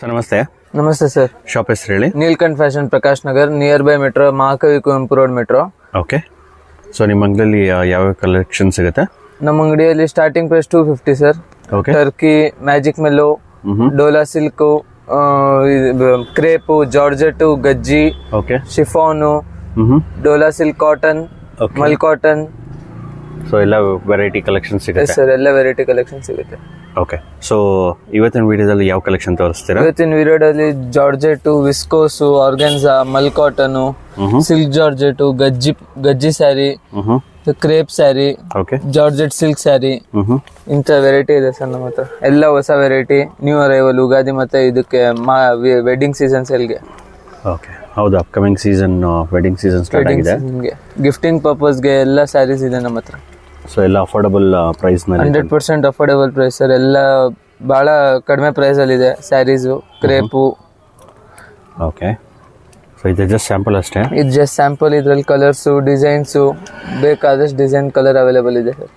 Sir ನಮಸ್ತೆ. ನಮಸ್ತೆ sir. Shop ಹೆಸರು ಹೇಳಿ. Neelkanth fashion, Prakash Nagar, near by metro, ಮಹಾಕವಿ Kuvempu road metro. Okay. So ನಿಮ್ಮ ಅಂಗಡಿಯಲ್ಲಿ ಯಾವ ಕಲೆಕ್ಷನ್ ಸಿಗುತ್ತೆ? ನಮ್ಮ ಅಂಗಡಿಯಲ್ಲಿ starting price 250 sir. Okay. Turkey, magic mellow, Dola silk, crepe, georgette, Gajji, okay, chiffon, Dola silk cotton, mul cotton. So ಎಲ್ಲ ವೆರೈಟಿ ಕಲೆಕ್ಷನ್ ಸಿಗುತ್ತೆ ಸರ್, ಎಲ್ಲ ವೆರೈಟಿ ಕಲೆಕ್ಷನ್ ಸಿಗುತ್ತೆ. ಓಕೆ. ಸೊ ಇವತ್ತಿನ ವಿಡಿಯೋದಲ್ಲಿ ಯಾವ ಕಲೆಕ್ಷನ್ ತೋರಿಸ್ತೀರಾ? ಇವತ್ತಿನ ವಿಡಿಯೋದಲ್ಲಿ georgette, viscose, organza, mul cotton, silk georgette, ಗಜ್ಜಿ sari, crepe sari, okay, georgette silk sari, ಇಂಥ ವೆರೈಟಿ ಇದೆ ಸರ್ ನಮ್ಮ ಹತ್ರ. ಎಲ್ಲ ಹೊಸ ವೆರೈಟಿ, ನ್ಯೂ ಅರೈವಲ್, ಯುಗಾದಿ ಮತ್ತೆ ಇದಕ್ಕೆ ವೆಡ್ಡಿಂಗ್ ಸೀಸನ್ ಸೇಲ್ಗೆ. ಓಕೆ, ಹೌದು, upcoming season, wedding season start ಆಗಿದೆ. ಗಿಫ್ಟಿಂಗ್ ಪರ್ಪಸ್ಗೆ ಎಲ್ಲ ಸ್ಯಾರೀಸ್ ಇದೆ ನಮ್ಮ ಹತ್ರ. ಸೊ ಎಲ್ಲ ಅಫೋರ್ಡಬಲ್ ಪ್ರೈಸ್ ನಲ್ಲಿ 100% ಅಫೋರ್ಡೆಬಲ್ ಪ್ರೈಸ್ ಸರ್. ಎಲ್ಲ ಬಹಳ ಕಡಿಮೆ ಪ್ರೈಸ್ ಅಲ್ಲಿ ಇದೆ ಸ್ಯಾರೀಸು, ಕ್ರೇಪು. ಓಕೆ. ಸೊ ಇದು ಜಸ್ಟ್ ಸ್ಯಾಂಪಲ್ ಅಷ್ಟೇ? ಇದು ಜಸ್ಟ್ ಸ್ಯಾಂಪಲ್. ಇದ್ರಲ್ಲಿ ಕಲರ್ಸು, ಡಿಸೈನ್ಸು, ಬೇಕಾದಷ್ಟು ಡಿಸೈನ್ ಕಲರ್ ಅವೈಲೇಬಲ್ ಇದೆ ಸರ್.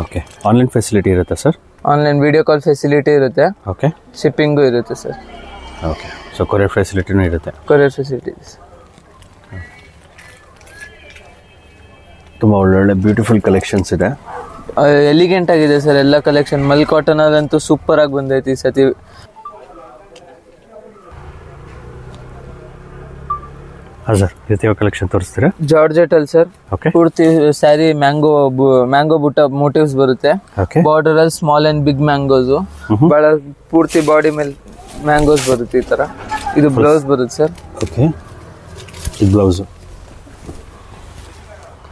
ಓಕೆ. ಆನ್ಲೈನ್ ಫೆಸಿಲಿಟಿ ಇರುತ್ತೆ sir? Online video call facility ಇರುತ್ತೆ. ಓಕೆ. ಶಿಪ್ಪಿಂಗು ಇರುತ್ತೆ ಸರ್. ಓಕೆ. ಸೊ ಕೊರಿಯರ್ ಫೆಸಿಲಿಟಿನೂ ಇರುತ್ತೆ? ಕೊರಿಯರ್ ಫೆಸಿಲಿಟಿ ಇದೆ ಸರ್. ತುಂಬ ಒಳ್ಳೊಳ್ಳೆ ಬ್ಯೂಟಿಫುಲ್ ಕಲೆಕ್ಷನ್ಸ್ ಇದೆ. ಎಲಿಗೆಂಟ್ ಆಗಿದೆ ಸರ್ ಎಲ್ಲ ಕಲೆಕ್ಷನ್. ಮಲ್ ಕಾಟನ್ ಅಲ್ಲಂತೂ ಸೂಪರ್ ಆಗಿ ಬಂದೈತಿ ಈ ಸತಿ. ಹಾಂ ಸರ್, ಯಾವ ಕಲೆಕ್ಷನ್ ತೋರಿಸ್ತೀರಾ? ಜಾರ್ಜೆಟ್ ಅಲ್ಲಿ ಸರ್. ಓಕೆ. ಪೂರ್ತಿ ಸ್ಯಾರಿ ಮ್ಯಾಂಗೋ ಬುಟ್ಟ ಮೋಟಿವ್ಸ್ ಬರುತ್ತೆ. ಓಕೆ. ಬಾರ್ಡರ್ ಅಲ್ಲಿ ಸ್ಮಾಲ್ ಅಂಡ್ ಬಿಗ್ ಮ್ಯಾಂಗೋಸ್, ಬಹಳ ಪೂರ್ತಿ ಬಾಡಿ ಮೇಲೆ ಮ್ಯಾಂಗೋಸ್ ಬರುತ್ತೆ ಈ ತರ. ಇದು ಬ್ಲೌಸ್ ಬರುತ್ತೆ ಸರ್. ಓಕೆ. ಇದು ಬ್ಲೌಸ್,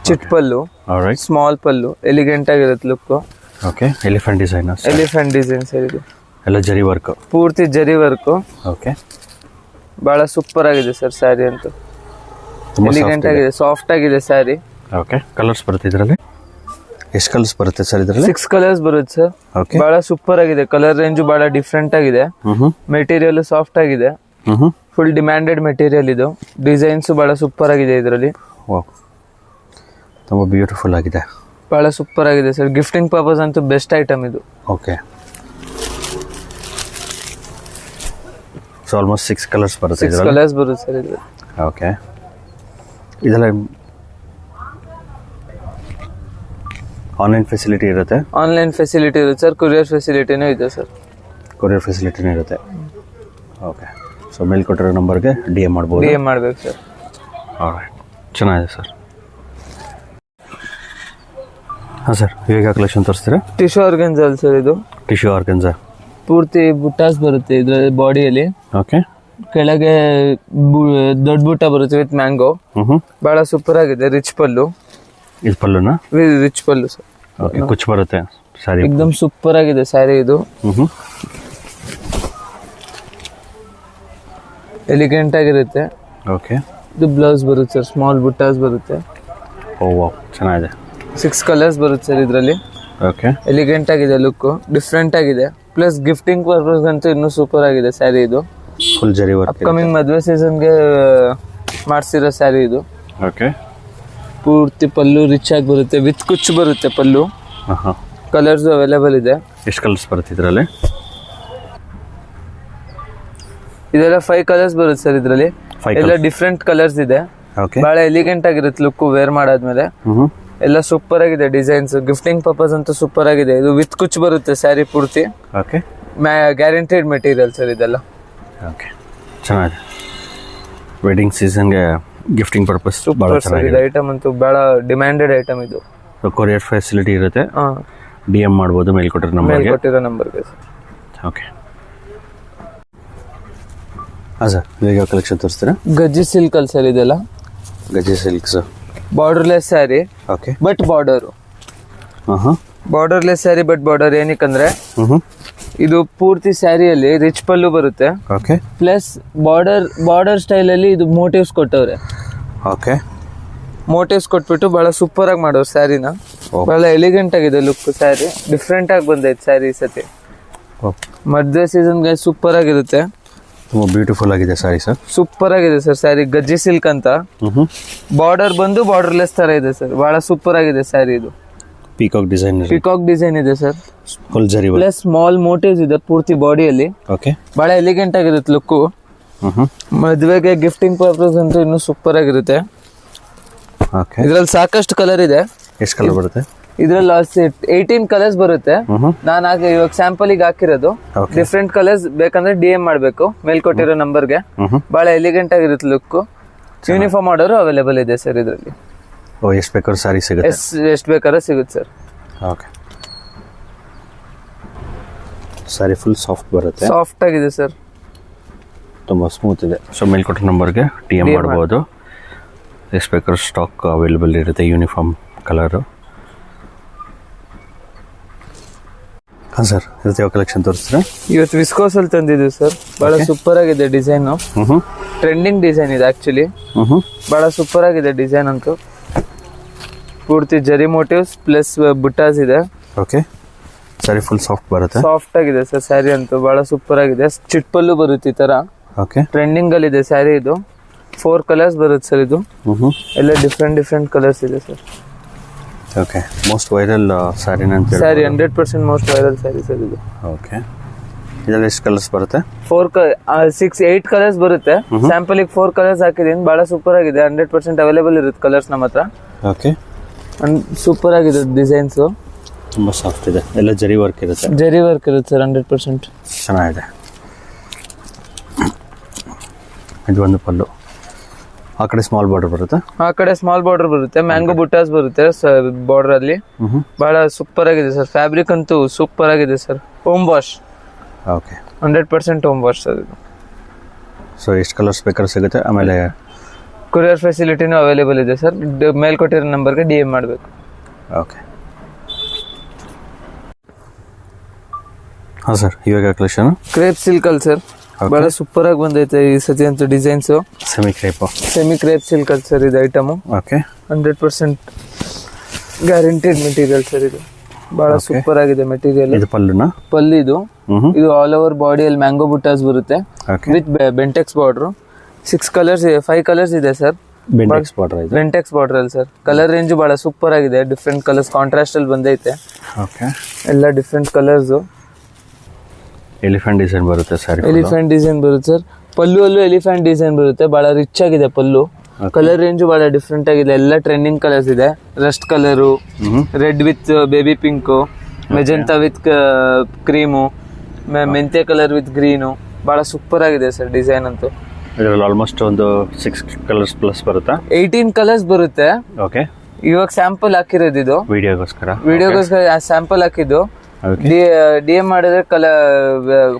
ಚಿಟ್ ಪಲ್ಲು, ಸ್ಮಾಲ್ ಪಲ್ಲು, ಎಲಿಗೆಂಟ್ ಆಗಿರುತ್ತೆ look. Okay. Elephant design? Elephant design sir. ಇದು ಎಲ್ಲ ಜರಿ ವರ್ಕ್? ಪೂರ್ತಿ ಜರಿ ವರ್ಕ್. ಓಕೆ. ಬಹಳ ಸೂಪರ್ ಆಗಿದೆ ಸರ್ ಸ್ಯಾರಿ ಅಂತೂ. ಎಲಿಗೆಂಟ್ ಆಗಿದೆ, ಸಾಫ್ಟ್ ಆಗಿದೆ ಸ್ಯಾರಿ. ಓಕೆ. ಕಲರ್ಸ್ ಬರುತ್ತೆ ಇದರಲ್ಲಿ? ಎಷ್ಟು ಕಲರ್ಸ್ ಬರುತ್ತೆ ಸರ್ ಇದರಲ್ಲಿ? 6 ಕಲರ್ಸ್ ಬರುತ್ತೆ ಸರ್. ಓಕೆ. ಬಹಳ ಸೂಪರ್ ಆಗಿದೆ. ಕಲರ್ ರೇಂಜು ಬಹಳ ಡಿಫ್ರೆಂಟ್ ಆಗಿದೆ. ಮೆಟೀರಿಯಲ್ ಸಾಫ್ಟ್ ಆಗಿದೆ. ಫುಲ್ ಡಿಮ್ಯಾಂಡೆಡ್ ಮೆಟೀರಿಯಲ್ ಇದು. ಡಿಸೈನ್ಸ್ ಬಹಳ ಸೂಪರ್ ಆಗಿದೆ ಇದರಲ್ಲಿ. ತುಂಬ ಬ್ಯೂಟಿಫುಲ್ ಆಗಿದೆ, ಬಹಳ ಸೂಪರ್ ಆಗಿದೆ ಸರ್. ಗಿಫ್ಟಿಂಗ್ ಪರ್ಪಸ್ ಅಂತೂ ಬೆಸ್ಟ್ ಐಟಮ್ ಇದು. ಓಕೆ. ಸೊ ಆಲ್ಮೋಸ್ಟ್ 6 ಕಲರ್ಸ್ ಬರುತ್ತೆ? 6 ಕಲರ್ಸ್ ಬರುತ್ತೆ ಸರ್ ಇದು. ಓಕೆ. ಇದೆಲ್ಲ ಆನ್ಲೈನ್ ಫೆಸಿಲಿಟಿ ಇರುತ್ತೆ? ಆನ್ಲೈನ್ ಫೆಸಿಲಿಟಿ ಇರುತ್ತೆ ಸರ್. ಕೊರಿಯರ್ ಫೆಸಿಲಿಟಿನೂ ಇದೆ ಸರ್. ಕೊರಿಯರ್ ಫೆಸಿಲಿಟಿನೂ ಇರುತ್ತೆ. ಓಕೆ. ಸೊ ಮೇಲ್ ಕೊಟ್ಟಿರೋ ನಂಬರ್ಗೆ DM ಮಾಡ್ಬೋದು? DM ಮಾಡ್ಬೇಕು ಸರ್. ಆಲ್ರೈಟ್, ಚೆನ್ನಾಗಿದೆ ಸರ್. ಹಾಂ ಸರ್, ಈಗ ಕಲೆಕ್ಷನ್ ತೋರಿಸ್ತೀರಾ? Tissue organza sir. ಇದು ಟಿಶ್ಯೂ ಆರ್ಗನ್ಸಾ ಪೂರ್ತಿ ಬುಟ್ಟಾಸ್ ಬರುತ್ತೆ ಇದರಲ್ಲಿ ಬಾಡಿಯಲ್ಲಿ. ಓಕೆ. ಕೆಳಗೆ ದೊಡ್ಡ ಬುಟ್ಟ ಬರುತ್ತೆ ವಿತ್ ಮ್ಯಾಂಗೋ. ಬಹಳ ಸೂಪರ್ ಆಗಿದೆ. ರಿಚ್ ಪಲ್ಲು. ಇದು ಪಲ್ಲುನಾ? ರಿಚ್ ಪಲ್ಲು ಸರ್. ಓಕೆ. ಕುಚ್ ಬರುತ್ತೆ ಸ್ಯಾರಿ? ಎಕ್ದಮ್ ಸೂಪರ್ ಆಗಿದೆ ಸ್ಯಾರಿ ಇದು. ಎಲಿಗೆಂಟ್ ಆಗಿರುತ್ತೆ. ಓಕೆ. ಇದು ಬ್ಲೌಸ್ ಬರುತ್ತೆ ಸರ್. ಸ್ಮಾಲ್ ಬುಟ್ಟಾಸ್ ಬರುತ್ತೆ. ಓ, ಚೆನ್ನಾಗಿದೆ. 6 ಕಲರ್ಸ್ ಬರುತ್ತೆ ಸರ್ ಇದರಲ್ಲಿ. ಓಕೆ. ಎಲಿಗೆಂಟ್ ಆಗಿದೆ ಲುಕ್, ಡಿಫ್ರೆಂಟ್ ಆಗಿದೆ. ಪ್ಲಸ್ ಗಿಫ್ಟಿಂಗ್ ಪರ್ಪಸ್ ಅಂತೂ ಇನ್ನೂ ಸೂಪರ್ ಆಗಿದೆ ಸ್ಯಾರಿ ಇದು. ಫುಲ್ ಜರಿ ವರ್ಕ್. ಅಪ್ಕಮಿಂಗ್ ಮದುವೆ ಸೀಸನ್ಗೆ ಮಾಡಿಸಿರೋ ಸ್ಯಾರಿ ಇದು. ಓಕೆ. ಪೂರ್ತಿ ಪಲ್ಲು ರಿಚ್ ಆಗಿ ಬರುತ್ತೆ, ವಿತ್ ಕುಚ್ಚು ಬರುತ್ತೆ ಪಲ್ಲು. ಕಲರ್ಸ್ ಅವೈಲೇಬಲ್ ಇದೆ. ಎಷ್ಟು ಕಲರ್ಸ್ ಬರುತ್ತೆ ಇದರಲ್ಲಿ? ಇದೆಲ್ಲ 5 ಕಲರ್ಸ್ ಬರುತ್ತೆ ಸರ್ ಇದರಲ್ಲಿ. ಎಲ್ಲ ಡಿಫ್ರೆಂಟ್ ಕಲರ್ಸ್ ಇದೆ. ಬಹಳ ಎಲಿಗೆಂಟ್ ಆಗಿರುತ್ತೆ ಲುಕ್ ವೇರ್ ಮಾಡಾದ್ಮೇಲೆ. ಎಲ್ಲ ಸೂಪರ್ ಆಗಿದೆ ಡಿಸೈನ್ಸ್. ಗಿಫ್ಟಿಂಗ್ ಪರ್ಪಸ್ ಅಂತೂ ಸೂಪರ್ ಆಗಿದೆ. ಇದು ವಿತ್ ಕುಚ್ ಬರುತ್ತೆ ಸ್ಯಾರಿ ಪೂರ್ತಿ. ಓಕೆ. ಗ್ಯಾರಂಟಿಡ್ ಮೆಟೀರಿಯಲ್ ಸರ್ ಇದೆಲ್ಲ. ಓಕೆ, ಚೆನ್ನಾಗಿದೆ. ವೆಡ್ಡಿಂಗ್ ಸೀಸನ್ಗೆ ಗಿಫ್ಟಿಂಗ್ ಪರ್ಪಸ್ ಭಾಳ ಚೆನ್ನಾಗಿದೆ. ಐಟಮ್ ಅಂತೂ ಬಹಳ ಡಿಮ್ಯಾಂಡೆಡ್ ಐಟಮ್ ಇದು. ಕೊರಿಯರ್ ಫೆಸಿಲಿಟಿ ಇರುತ್ತೆ. DM ಮಾಡ್ಬೋದು ಮೇಲ್ ಕೊಟ್ಟಿರೋ ನಂಬರ್ಗೆ. ಓಕೆ. ಹಾಂ ಸರ್, ಈಗ ಕಲೆಕ್ಷನ್ ತೋರಿಸ್ತೀರಾ? ಗಜ್ಜಿ ಸಿಲ್ಕ್ ಅಲ್ಲಿ ಸರ್ ಇದೆಲ್ಲ. Gajji silk sir. Borderless sari. Okay. But border. Borderless sari but border. ಏನಕ್ಕಂದ್ರೆ ಇದು ಪೂರ್ತಿ ಸ್ಯಾರಿಯಲ್ಲಿ ರಿಚ್ ಪಲ್ಲು ಬರುತ್ತೆ. ಓಕೆ. ಪ್ಲಸ್ ಬಾರ್ಡರ್ ಸ್ಟೈಲ್ ಅಲ್ಲಿ ಇದು ಮೋಟಿವ್ಸ್ ಕೊಟ್ಟವ್ರೆ. ಓಕೆ. ಮೋಟಿವ್ಸ್ ಕೊಟ್ಬಿಟ್ಟು ಬಹಳ ಸೂಪರ್ ಆಗಿ ಮಾಡೋರು ಸ್ಯಾರಿನ. ಬಹಳ ಎಲಿಗೆಂಟ್ ಆಗಿದೆ ಲುಕ್ ಸ್ಯಾರಿ. ಡಿಫ್ರೆಂಟ್ ಆಗಿ ಬಂದೈತೆ ಸ್ಯಾರಿ ಈ ಸತಿ. ಮದುವೆ ಸೀಸನ್ಗೆ ಸೂಪರ್ ಆಗಿರುತ್ತೆ. ತುಂಬ ಬ್ಯೂಟಿಫುಲ್ ಆಗಿದೆ ಸ್ಯಾರಿ ಸರ್. ಸೂಪರ್ ಆಗಿದೆ ಸರ್ ಸ್ಯಾರಿ. ಗಜ್ಜಿ ಸಿಲ್ಕ್ ಅಂತ. ಬಾರ್ಡರ್ ಬಂದು ಬಾರ್ಡರ್ಲೆಸ್ ತರ ಇದೆ ಸರ್. ಬಹಳ ಸೂಪರ್ ಆಗಿದೆ ಸ್ಯಾರಿ ಇದು. ಪೀಕಾಕ್ ಡಿಸೈನ್ ಪಿಕಾಕ್ ಡಿಸೈನ್ ಇದೆ ಸರ್, ಫುಲ್ ಜರಿ ಪ್ಲಸ್ ಸ್ಮಾಲ್ ಮೋಟಿವ್ಸ್ ಇದೆ ಪೂರ್ತಿ ಬಾಡಿಯಲ್ಲಿ. ಓಕೆ. ಬಹಳ ಎಲಿಗೆಂಟ್ ಆಗಿರುತ್ತೆ ಲುಕ್ಕು. ಮದುವೆಗೆ ಗಿಫ್ಟಿಂಗ್ ಪರ್ಪಸ್ ಅಂತೂ ಇನ್ನೂ ಸೂಪರ್ ಆಗಿರುತ್ತೆ. ಓಕೆ. ಇದ್ರಲ್ಲಿ ಸಾಕಷ್ಟು ಕಲರ್ ಇದೆ. ಎಷ್ಟು ಕಲರ್ ಬರುತ್ತೆ ಇದ್ರಲ್ಲಿ 18 ಕಲರ್ಸ್ ಬರುತ್ತೆ. ನಾನು ಇವಾಗ ಸ್ಯಾಂಪಲ್ ಗೆ ಹಾಕಿರೋದು. ಡಿಫ್ರೆಂಟ್ ಕಲರ್ಸ್ ಬೇಕಂದ್ರೆ DM ಮಾಡ್ಬೇಕು ಮೇಲ್ಕೊಟ್ಟಿರೋ ನಂಬರ್ಗೆ. ಬಹಳ ಎಲಿಗೆಂಟ್ ಆಗಿರುತ್ತೆ ಲುಕ್. ಯೂನಿಫಾರ್ಮ್ ಆರ್ಡರ್ ಅವೈಲೇಬಲ್ ಇದೆ ಸರ್ ಇದರಲ್ಲಿ. ಎಷ್ಟು ಬೇಕಾದ್ರೂ ಸಾರಿ ಸಿಗುತ್ತೆ? ಎಷ್ಟು ಬೇಕಾದ್ರೂ ಸಿಗುತ್ತೆ ಸರ್. ಓಕೆ. ಸಾರಿ ಫುಲ್ ಸಾಫ್ಟ್ ಬರುತ್ತೆ. ಸಾಫ್ಟ್ ಆಗಿದೆ ಸರ್, ತುಂಬ ಸ್ಮೂತ್ ಇದೆ. ಸೊ ಮೇಲ್ಕೊಟ್ಟಿರೋ ನಂಬರ್ಗೆ DM ಮಾಡ್ಬೋದು. ಎಷ್ಟು ಬೇಕಾದ್ರೂ ಸ್ಟಾಕ್ ಅವೈಲೇಬಲ್ ಇರುತ್ತೆ ಯೂನಿಫಾರ್ಮ್ ಕಲರು. ಹಾಂ ಸರ್, ಇವತ್ತು ಯಾವ ಕಲೆಕ್ಷನ್ ತೋರಿಸ್ತೀರಾ? ಇವತ್ತು ವಿಸ್ಕೋಸ್ ಅಲ್ಲಿ ತಂದಿದ್ದೀವಿ ಸರ್. ಬಹಳ ಸೂಪರ್ ಆಗಿದೆ ಡಿಸೈನ್. ಟ್ರೆಂಡಿಂಗ್ ಡಿಸೈನ್ ಇದೆ ಆಕ್ಚುಲಿ. ಬಹಳ ಸೂಪರ್ ಆಗಿದೆ ಡಿಸೈನ್ ಅಂತೂ. ಪೂರ್ತಿ ಜರಿ ಮೋಟಿವ್ಸ್ ಪ್ಲಸ್ ಬುಟ್ಟಾಸ್ ಇದೆ. ಓಕೆ. ಸ್ಯಾರಿ ಫುಲ್ ಸಾಫ್ಟ್ ಬರುತ್ತೆ. ಸಾಫ್ಟ್ ಆಗಿದೆ ಸರ್ ಸ್ಯಾರಿ ಅಂತೂ. ಬಹಳ ಸೂಪರ್ ಆಗಿದೆ. ಚಿಟ್ಪಲ್ಲು ಬರುತ್ತೆ ಈ ತರ. ಓಕೆ. ಟ್ರೆಂಡಿಂಗ್ ಅಲ್ಲಿ ಇದೆ ಸ್ಯಾರಿ ಇದು. 4 ಕಲರ್ಸ್ ಬರುತ್ತೆ ಸರ್ ಇದು. ಎಲ್ಲ ಡಿಫ್ರೆಂಟ್ ಕಲರ್ಸ್ ಇದೆ sir. Okay. Most viral sari ಅಂತ sari 100% most viral sari sir ಇದು. ಓಕೆ. ಇದರಲ್ಲಿ ಎಷ್ಟು ಕಲರ್ಸ್ ಬರುತ್ತೆ? 8 ಕಲರ್ಸ್ ಬರುತ್ತೆ. ಸ್ಯಾಂಪಲ್ ಗೆ 4 ಕಲರ್ಸ್ ಹಾಕಿದೀನಿ. ಬಹಳ ಸೂಪರ್ ಆಗಿದೆ. 100% ಅವೈಲೇಬಲ್ ಇರುತ್ತೆ ಕಲರ್ಸ್ ನಮ್ಮ ಹತ್ರ. ಓಕೆ. ಸೂಪರ್ ಆಗಿದೆ ಡಿಸೈನ್ಸ್. ತುಂಬ ಸಾಫ್ಟ್ ಇದೆ. ಎಲ್ಲ ಜರಿ ವರ್ಕ್ ಇರುತ್ತೆ. ಜರಿ ವರ್ಕ್ ಇರುತ್ತೆ ಸರ್ 100%. ಚೆನ್ನಾಗಿದೆ. ಇದು ಒಂದು ಪಲ್ಲು. ಆ ಕಡೆ ಸ್ಮಾಲ್ ಬಾರ್ಡರ್ ಬರುತ್ತೆ. ಆ ಕಡೆ ಸ್ಮಾಲ್ ಬಾರ್ಡರ್ ಬರುತ್ತೆ. ಮ್ಯಾಂಗೋ ಬುಟ್ಟಾಸ್ ಬರುತ್ತೆ ಬಾರ್ಡರ್ ಅಲ್ಲಿ. ಬಹಳ ಸೂಪರ್ ಆಗಿದೆ ಸರ್. ಫ್ಯಾಬ್ರಿಕ್ ಅಂತೂ ಸೂಪರ್ ಆಗಿದೆ sir. Home wash. Okay. 100% home wash sir ಇದು. ಸೊ ಎಷ್ಟು ಕಲರ್ಸ್ ಬೇಕಾದ್ರೂ ಸಿಗುತ್ತೆ. ಆಮೇಲೆ ಕೊರಿಯರ್ ಫೆಸಿಲಿಟಿನೂ ಅವೈಲೇಬಲ್ ಇದೆ ಸರ್. ಮೇಲ್ಕೊಟ್ಟಿರೋ ನಂಬರ್ಗೆ DM ಮಾಡಬೇಕು. ಓಕೆ. ಹಾಂ ಸರ್, ಇವಾಗ ಕಲೆಕ್ಷನ್ ಕ್ರೇಪ್ ಸಿಲ್ಕ್ ಅಲ್ಲಿ ಸರ್. ಬಹಳ ಸೂಪರ್ ಆಗಿ ಬಂದೈತೆ ಈ ಸತಿ ಅಂತೂ ಡಿಸೈನ್ಸ್. ಸೆಮಿ ಕ್ರೇಪ್ ಸಿಲ್ಕ್ ಅಲ್ಲಿ ಸರ್ ಇದು item. Okay. 100% guaranteed material sir ಇದು. ಬಹಳ ಸೂಪರ್ ಆಗಿದೆ ಮೆಟೀರಿಯಲ್. ಇದು ಪಲ್ಲುನ ಪಲ್ಲು ಇದು. ಇದು ಆಲ್ ಓವರ್ ಬಾಡಿಯಲ್ಲಿ ಮ್ಯಾಂಗೋ ಬುಟ್ಟಾಸ್ ಬರುತ್ತೆ ವಿತ್ ಬೆಂಟೆಕ್ಸ್ ಬಾರ್ಡರ್. 6 ಕಲರ್ಸ್ ಇದೆ. 5 ಕಲರ್ಸ್ ಇದೆ ಸರ್. ಬೆಂಟೆಕ್ಸ್ ಬಾರ್ಡರ್ ಅಲ್ಲಿ ಸರ್. ಕಲರ್ ರೇಂಜ್ ಬಹಳ ಸೂಪರ್ ಆಗಿದೆ. ಡಿಫ್ರೆಂಟ್ ಕಲರ್ಸ್ ಕಾಂಟ್ರಾಸ್ಟ್ ಅಲ್ಲಿ ಬಂದೈತೆ. ಓಕೆ. ಎಲ್ಲ ಡಿಫ್ರೆಂಟ್ ಕಲರ್ಸ್. ಎಲಿಫೆಂಟ್ ಡಿಸೈನ್ ಬರುತ್ತೆ ಸರ್. ಎಲಿಫೆಂಟ್ ಡಿಸೈನ್ ಬರುತ್ತೆ ಸರ್. ಪಲ್ಲು ಅಲ್ಲೂ ಎಲಿಫೆಂಟ್ ಡಿಸೈನ್ ಬರುತ್ತೆ. ಬಹಳ ರಿಚ್ ಆಗಿದೆ ಪಲ್ಲು. ಕಲರ್ ರೇಂಜ್ ಬಹಳ ಡಿಫ್ರೆಂಟ್ ಆಗಿದೆ. ಎಲ್ಲ ಟ್ರೆಂಡಿಂಗ್ ಕಲರ್ಸ್ ಇದೆ. Rust colour, red with baby pink, magenta with cream, ಮೆಂತೆ ಕಲರ್ ವಿತ್ ಗ್ರೀನು. ಬಹಳ ಸೂಪರ್ ಆಗಿದೆ ಸರ್ ಡಿಸೈನ್ ಅಂತೂ. ಇದರಲ್ಲಿ ಆಲ್ಮೋಸ್ಟ್ ಒಂದು 6 ಕಲರ್ಸ್ ಪ್ಲಸ್ ಬರುತ್ತಾ? 18 ಕಲರ್ಸ್ ಬರುತ್ತೆ. ಓಕೆ. ಇವಾಗ ಸ್ಯಾಂಪಲ್ ಹಾಕಿರೋದು ಇದು ವಿಡಿಯೋಗೋಸ್ಕರ ಸ್ಯಾಂಪಲ್ ಹಾಕಿದ್ದು. DM ಮಾಡಿದ್ರೆ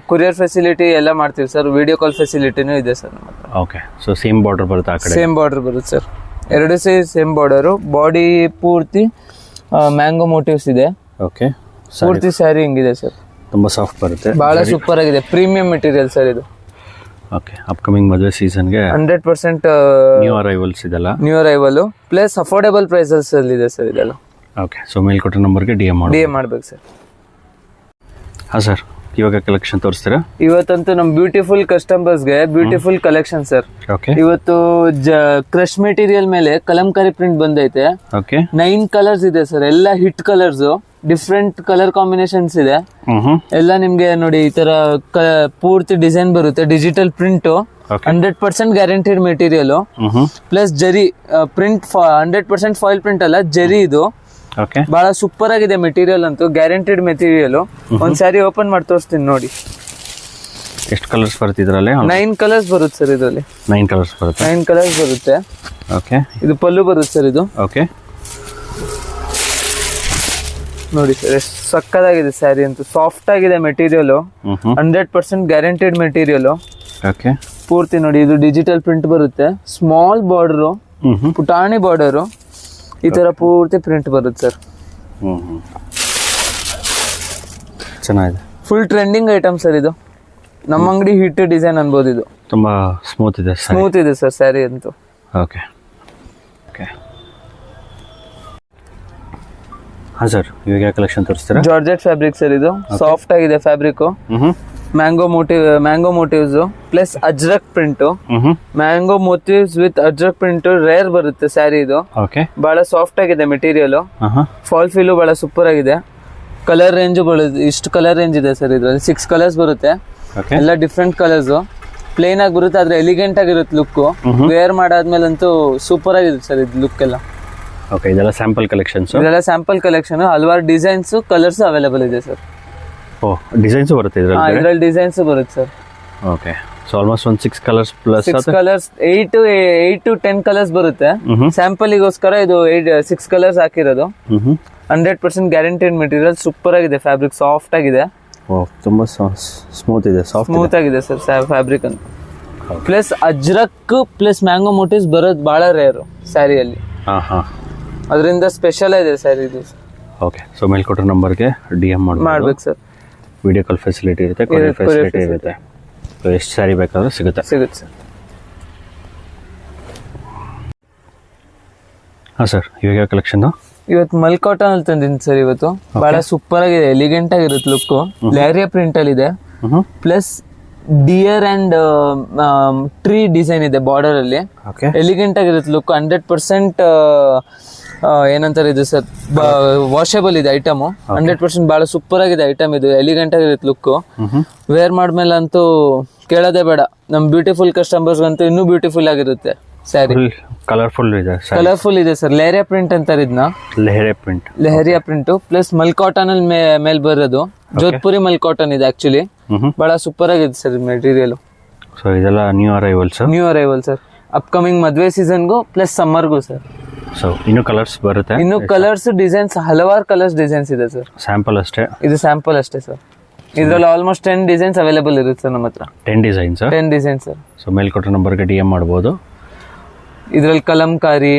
ಕೊರಿಯರ್ ಫೆಸಿಲಿಟಿ ಎಲ್ಲ ಮಾಡ್ತೀವಿ ಸರ್. ವಿಡಿಯೋ ಕಾಲ್ ಫೆಸಿಲಿಟಿನೂ ಇದೆ ಸರ್ ನಮ್ಮ ಹತ್ರ. ಓಕೆ. ಸೊ ಸೇಮ್ ಬಾರ್ಡರ್ ಬರುತ್ತೆ ಆ ಕಡೆ? ಸೇಮ್ ಬಾರ್ಡರ್ ಬರುತ್ತೆ ಸರ್. 2 same border. ಬಾಡಿ ಪೂರ್ತಿ ಮ್ಯಾಂಗೋ ಮೋಟಿವ್ಸ್ ಇದೆ. ಓಕೆ. ಪೂರ್ತಿ ಸ್ಯಾರಿ ಹಿಂಗಿದೆ ಸರ್. ತುಂಬಾ ಸಾಫ್ಟ್ ಬರುತ್ತೆ. ಬಹಳ ಸೂಪರ್ ಆಗಿದೆ. ಪ್ರೀಮಿಯಂ ಮೆಟೀರಿಯಲ್ ಸರ್ ಇದು. ಓಕೆ. ಅಪ್ಕಮಿಂಗ್ ಮದುವೆ ಸೀಸನ್ಗೆ 100% ನ್ಯೂ ಅರೈವಲ್ಸ್ ಇದೆಲ್ಲ. New arrival plus affordable prices ಅಲ್ಲಿ ಇದೆ ಸರ್ ಇದೆಲ್ಲ. ಓಕೆ. ಸೊ ಮೇಲ್ಕೊಟ್ಟ ನಂಬರ್ಗೆ DM ಮಾಡ್ಬೇಕು ಸರ್. ಹಾಂ ಸರ್, ಇವಾಗ ಕಲೆಕ್ಷನ್ ತೋರಿಸ್ತೀರಾ? ಇವತ್ತಂತೂ ನಮ್ಮ ಬ್ಯೂಟಿಫುಲ್ ಕಸ್ಟಮರ್ಸ್ಗೆ ಬ್ಯೂಟಿಫುಲ್ ಕಲೆಕ್ಷನ್ ಸರ್. ಓಕೆ. ಇವತ್ತು ಕ್ರಶ್ ಮೆಟೀರಿಯಲ್ ಮೇಲೆ ಕಲಂಕಾರಿ ಪ್ರಿಂಟ್ ಬಂದೈತೆ. ಓಕೆ. 9 ಕಲರ್ಸ್ ಇದೆ ಸರ್. ಎಲ್ಲ hit colours. Different colour combinations ಇದೆ. ಎಲ್ಲ ನಿಮ್ಗೆ ನೋಡಿ ಈ ತರ ಪೂರ್ತಿ ಡಿಸೈನ್ ಬರುತ್ತೆ. Digital print. 100% guaranteed material. Plus zari print. 100% foil print ಅಲ್ಲ, ಜರಿ ಇದು. ಬಹಳ ಸೂಪರ್ ಆಗಿದೆ ಮೆಟೀರಿಯಲ್ ಅಂತೂ. Guaranteed material. ಒಂದ್ ಸ್ಯಾರಿ ಓಪನ್ ಮಾಡಿ ತೋರಿಸ್ತೀನಿ ನೋಡಿ. ಎಷ್ಟು ಕಲರ್ಸ್ ಬರುತ್ತೆ ಇದರಲ್ಲಿ? 9 ಕಲರ್ಸ್ ಬರುತ್ತೆ ಸರ್ ಇದರಲ್ಲಿ. 9 ಕಲರ್ಸ್ ಬರುತ್ತೆ. 9 ಕಲರ್ಸ್ ಬರುತ್ತೆ. ಓಕೆ. ಇದು ಪಲ್ಲು ಬರುತ್ತೆ ಸರ್ ಇದು. ಓಕೆ. ನೋಡಿ ಸರ್ ಎಷ್ಟು ಸಕ್ಕದಾಗಿದೆ ಸ್ಯಾರಿ ಅಂತೂ. ಸಾಫ್ಟ್ ಆಗಿದೆ ಮೆಟೀರಿಯಲ್. 100% guaranteed material. ಓಕೆ. ಪೂರ್ತಿ ನೋಡಿ ಇದು ಡಿಜಿಟಲ್ ಪ್ರಿಂಟ್ ಬರುತ್ತೆ. ಸ್ಮಾಲ್ ಬಾರ್ಡರ್, ಪುಟಾಣಿ ಬಾರ್ಡರ್. ಈ ತರ ಪೂರ್ತಿ ಪ್ರಿಂಟ್ ಬರುತ್ತೆ ಸರ್. ಚೆನ್ನಾಗಿದೆ. ಫುಲ್ ಟ್ರೆಂಡಿಂಗ್ ಐಟಮ್ ಸರ್ ಇದು. ನಮ್ಮ ಅಂಗಡಿ ಹಿಟ್ ಡಿಸೈನ್ ಅನ್ಬೋದು ಇದು. ತುಂಬಾ ಸ್ಮೂತ್ ಇದೆ. ಸ್ಮೂತ್ ಇದೆ ಸರ್ ಸ್ಯಾರಿ ಅಂತೂ. ಓಕೆ. ಓಕೆ. ಹಾಂ ಸರ್, ಇವಾಗ ಕಲೆಕ್ಷನ್ ತೋರಿಸ್ತೀರಾ? ಜಾರ್ಜೆಟ್ ಫ್ಯಾಬ್ರಿಕ್ ಸರ್ ಇದು. ಸಾಫ್ಟ್ ಆಗಿದೆ fabric. Mango motifs plus ajrak print, mango motifs with ajrak print rare ಬರುತ್ತೆ ಸ್ಯಾರಿ ಇದು. ಓಕೆ, ಬಹಳ ಸಾಫ್ಟ್ ಆಗಿದೆ ಮೆಟೀರಿಯಲ್, ಫಾಲ್ ಫೀಲು ಬಹಳ ಸೂಪರ್ ಆಗಿದೆ. ಕಲರ್ ರೇಂಜ್ ಇಷ್ಟು ಕಲರ್ ರೇಂಜ್ ಇದೆ ಸರ್ ಇದ್ರಲ್ಲಿ. 6 ಕಲರ್ಸ್ ಬರುತ್ತೆ, ಎಲ್ಲ ಡಿಫ್ರೆಂಟ್ ಕಲರ್ಸ್. ಪ್ಲೇನ್ ಆಗಿ ಬರುತ್ತೆ, ಆದ್ರೆ ಎಲಿಗೆಂಟ್ ಆಗಿರುತ್ತೆ ಲುಕ್. ವೇರ್ ಮಾಡಾದ್ಮೇಲಂತೂ ಸೂಪರ್ ಆಗಿದೆ ಸರ್ ಇದು ಲುಕ್ ಎಲ್ಲ. ಓಕೆ, ಇದೆಲ್ಲ ಸ್ಯಾಂಪಲ್ ಕಲೆಕ್ಷನ್ಸ್. ಇದೆಲ್ಲ ಸ್ಯಾಂಪಲ್ ಕಲೆಕ್ಷನ್, ಹಲವಾರು ಡಿಸೈನ್ಸ್ ಕಲರ್ಸ್ ಅವೈಲೇಬಲ್ ಇದೆ ಸರ್. ಓ, ಡಿಸೈನ್ಸ್ ಬರುತ್ತೆ ಇದ್ರಲ್ಲಿ ಡಿಸೈನ್ಸ್ ಬರುತ್ತೆ ಸರ್. ಓಕೆ, ಸೊ ಆಲ್ಮೋಸ್ಟ್ ಒಂದು 6 colours plus 6 colours 8 to 10 colours ಬರುತ್ತೆ. ಸ್ಯಾಂಪಲ್ಗೋಸ್ಕರ ಇದು 6 ಕಲರ್ಸ್ ಹಾಕಿರೋದು. 100% ಗ್ಯಾರಂಟಿಡ್ ಮೆಟೀರಿಯಲ್, ಸೂಪರ್ ಆಗಿದೆ. ಫ್ಯಾಬ್ರಿಕ್ ಸಾಫ್ಟ್ ಆಗಿದೆ. ಓ, ತುಂಬಾ ಸ್ಮೂತ್ ಇದೆ, ಸ್ಮೂತ್ ಆಗಿದೆ ಸರ್ ಫ್ಯಾಬ್ರಿಕ್ ಅಂತ. Plus Ajrakh plus mango motives ಬರೋದು ಬಹಳ ರೇರ್ ಸ್ಯಾರಿಯಲ್ಲಿ. ಅದರಿಂದ ಸ್ಪೆಷಲ್ ಇದೆ ಸರ್ ಇದು. ಓಕೆ, ಸೊ ಮೇಲ್ಕೊಟ್ಟ ನಂಬರ್ಗೆ DM ಮಾಡ್ಬೇಕು ಸರ್. ವಿಡಿಯೋ ಕಾಲ್ ಫೆಸಿಲಿಟಿ ಇರುತ್ತೆ, ಕೊರಿಯರ್ ಫೆಸಿಲಿಟಿ ಇರುತ್ತೆ. ಸೊ ಎಷ್ಟು ಸ್ಯಾರಿ ಬೇಕಾದ್ರೂ ಸಿಗುತ್ತೆ ಸರ್. ಹಾಂ ಸರ್, ಇವಾಗ ಯಾವ ಕಲೆಕ್ಷನ್? ಇವತ್ತು ಮಲ್ ಕಾಟನ್ ಅಲ್ಲಿ ತಂದಿದ್ದೀನಿ ಸರ್. ಇವತ್ತು ಬಹಳ ಸೂಪರ್ ಆಗಿದೆ, ಎಲಿಗೆಂಟ್ ಆಗಿರುತ್ತೆ ಲುಕ್. ಲೇರಿಯಾ ಪ್ರಿಂಟ್ ಅಲ್ಲಿ ಇದೆ, plus dear and tree design ಇದೆ ಬಾರ್ಡರ್ ಅಲ್ಲಿ. ಎಲಿಗೆಂಟ್ ಆಗಿರುತ್ತೆ ಲುಕ್. 100% ಏನಂತಾರೆ ಇದು ಸರ್, ವಾಷೇಬಲ್ ಇದೆ ಐಟಮ್. 100% ಬಹಳ ಸೂಪರ್ ಆಗಿದೆ ಐಟಮ್ ಇದು. ಎಲಿಗೆಂಟ್ ಆಗಿರುತ್ತೆ ಲುಕ್. ವೇರ್ ಮಾಡ್ಮೇಲೆ ಅಂತೂ ಕೇಳೋದೇ ಬೇಡ. ನಮ್ ಬ್ಯೂಟಿಫುಲ್ ಕಸ್ಟಮರ್ಸ್ ಅಂತೂ ಇನ್ನೂ ಬ್ಯೂಟಿಫುಲ್ ಆಗಿರುತ್ತೆ ಸ್ಯಾರಿ. ಕಲರ್ಫುಲ್ ಇದೆ ಸರ್. ಲೇರಿಯಾ ಪ್ರಿಂಟ್ ಅಂತಾರೆ ಇದನ್ನ. ಲೆಹರಿಯಾ ಪ್ರಿಂಟ್ ಪ್ಲಸ್ ಮಲ್ ಕಾಟನ್ ಅಲ್ಲಿ ಮೇಲ್ ಬರೋದು. ಜೋಧ್ಪುರಿ ಮಲ್ ಕಾಟನ್ ಇದೆ ಆಕ್ಚುಲಿ. ಬಹಳ ಸೂಪರ್ ಆಗಿದೆ ಸರ್ ಮೆಟೀರಿಯಲ್. ಸೊ ಇದೆಲ್ಲ ನ್ಯೂ ಅರೈವಲ್ ಸರ್. ಅಪ್ಕಮಿಂಗ್ ಮದ್ವೆ ಸೀಸನ್ಗೂ ಪ್ಲಸ್ ಸಮ್ಮರ್ಗೂ ಸರ್. ಸೊ ಇನ್ನು ಕಲರ್ಸ್ ಬರುತ್ತೆ, ಇನ್ನು ಕಲರ್ಸ್ ಡಿಸೈನ್ಸ್ ಹಲವಾರು ಕಲರ್ಸ್ ಡಿಸೈನ್ಸ್ ಇದೆ ಸರ್. ಸ್ಯಾಂಪಲ್ ಅಷ್ಟೇ, ಇದು ಸ್ಯಾಂಪಲ್ ಅಷ್ಟೇ ಸರ್. ಇದ್ರಲ್ಲಿ ಆಲ್ಮೋಸ್ಟ್ 10 ಡಿಸೈನ್ಸ್ ಅವೈಲೇಬಲ್ ಇರುತ್ತೆ ಸರ್ ನಮ್ಮ ಹತ್ರ. 10 ಡಿಸೈನ್ಸ್ ಸರ್. ಸೊ ಮೇಲ್ಕೊಟ್ಟ ನಂಬರ್ಗೆ DM ಮಾಡ್ಬೋದು. ಇದ್ರಲ್ಲಿ ಕಲಂಕಾರಿ,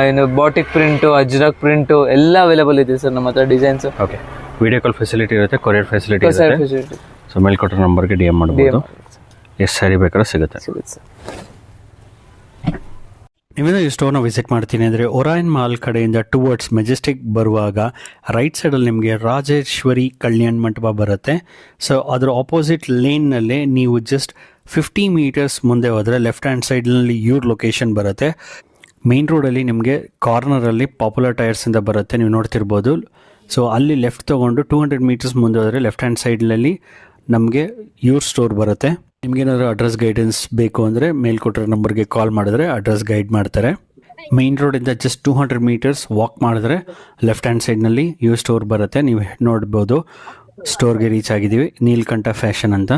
ಏನು ಬಾಟಿಕ್ ಪ್ರಿಂಟ್, ಅಜ್ರಕ್ ಪ್ರಿಂಟ್ ಎಲ್ಲ ಅವೈಲೇಬಲ್ ಇದೆ ಸರ್ ನಮ್ಮ ಹತ್ರ designs. Okay, video call facility ಇರುತ್ತೆ, ಕೊರಿಯರ್ ಫೆಸಿಲಿಟಿ ಇರುತ್ತೆ. ಸೊ ಮೇಲ್ಕೊಟ್ಟ ನಂಬರ್ಗೆ DM ಮಾಡ್ಬೋದು. ಎಷ್ಟು ಸ್ಯಾರಿ ಬೇಕಾದ್ರೂ ಸಿಗುತ್ತೆ ಸರ್. ನೀವೇನೋ ಈ ಸ್ಟೋರ್ನ ವಿಸಿಟ್ ಮಾಡ್ತೀನಿ ಅಂದರೆ ಒರಾಯನ್ ಮಾಲ್ ಕಡೆಯಿಂದ ಟುವರ್ಡ್ಸ್ ಮೆಜೆಸ್ಟಿಕ್ ಬರುವಾಗ ರೈಟ್ ಸೈಡಲ್ಲಿ ನಿಮಗೆ ರಾಜೇಶ್ವರಿ ಕಲ್ಯಾಣ್ ಮಂಟಪ ಬರುತ್ತೆ. ಸೊ ಅದರ ಆಪೋಸಿಟ್ ಲೇನ್ನಲ್ಲೇ ನೀವು ಜಸ್ಟ್ 50 ಮೀಟರ್ಸ್ ಮುಂದೆ ಹೋದರೆ ಲೆಫ್ಟ್ ಹ್ಯಾಂಡ್ ಸೈಡ್ನಲ್ಲಿ ಇವ್ರ ಲೊಕೇಶನ್ ಬರುತ್ತೆ. ಮೇನ್ ರೋಡಲ್ಲಿ ನಿಮಗೆ ಕಾರ್ನರಲ್ಲಿ ಪಾಪ್ಯುಲರ್ ಟೈರ್ಸಿಂದ ಬರುತ್ತೆ, ನೀವು ನೋಡ್ತಿರ್ಬೋದು. ಸೊ ಅಲ್ಲಿ ಲೆಫ್ಟ್ ತೊಗೊಂಡು 200 ಮೀಟರ್ಸ್ ಮುಂದೆ ಹೋದರೆ ಲೆಫ್ಟ್ ಹ್ಯಾಂಡ್ ಸೈಡ್ನಲ್ಲಿ ನಮಗೆ ಇವ್ರ ಸ್ಟೋರ್ ಬರುತ್ತೆ. ನಿಮಗೇನಾದ್ರು ಅಡ್ರೆಸ್ ಗೈಡೆನ್ಸ್ ಬೇಕು ಅಂದರೆ ಮೇಲ್ಕೊಟ್ಟಿರೋ ನಂಬರ್ಗೆ ಕಾಲ್ ಮಾಡಿದ್ರೆ ಅಡ್ರೆಸ್ ಗೈಡ್ ಮಾಡ್ತಾರೆ. ಮೇನ್ ರೋಡಿಂದ ಜಸ್ಟ್ 200 ಮೀಟರ್ಸ್ ವಾಕ್ ಮಾಡಿದ್ರೆ ಲೆಫ್ಟ್ ಹ್ಯಾಂಡ್ ಸೈಡ್ನಲ್ಲಿ ಇವ್ರ ಸ್ಟೋರ್ ಬರುತ್ತೆ. ನೀವು ನೋಡ್ಬೋದು, ಸ್ಟೋರ್ಗೆ ರೀಚ್ ಆಗಿದ್ದೀವಿ. ನೀಲ್ಕಂಠ ಫ್ಯಾಷನ್ ಅಂತ.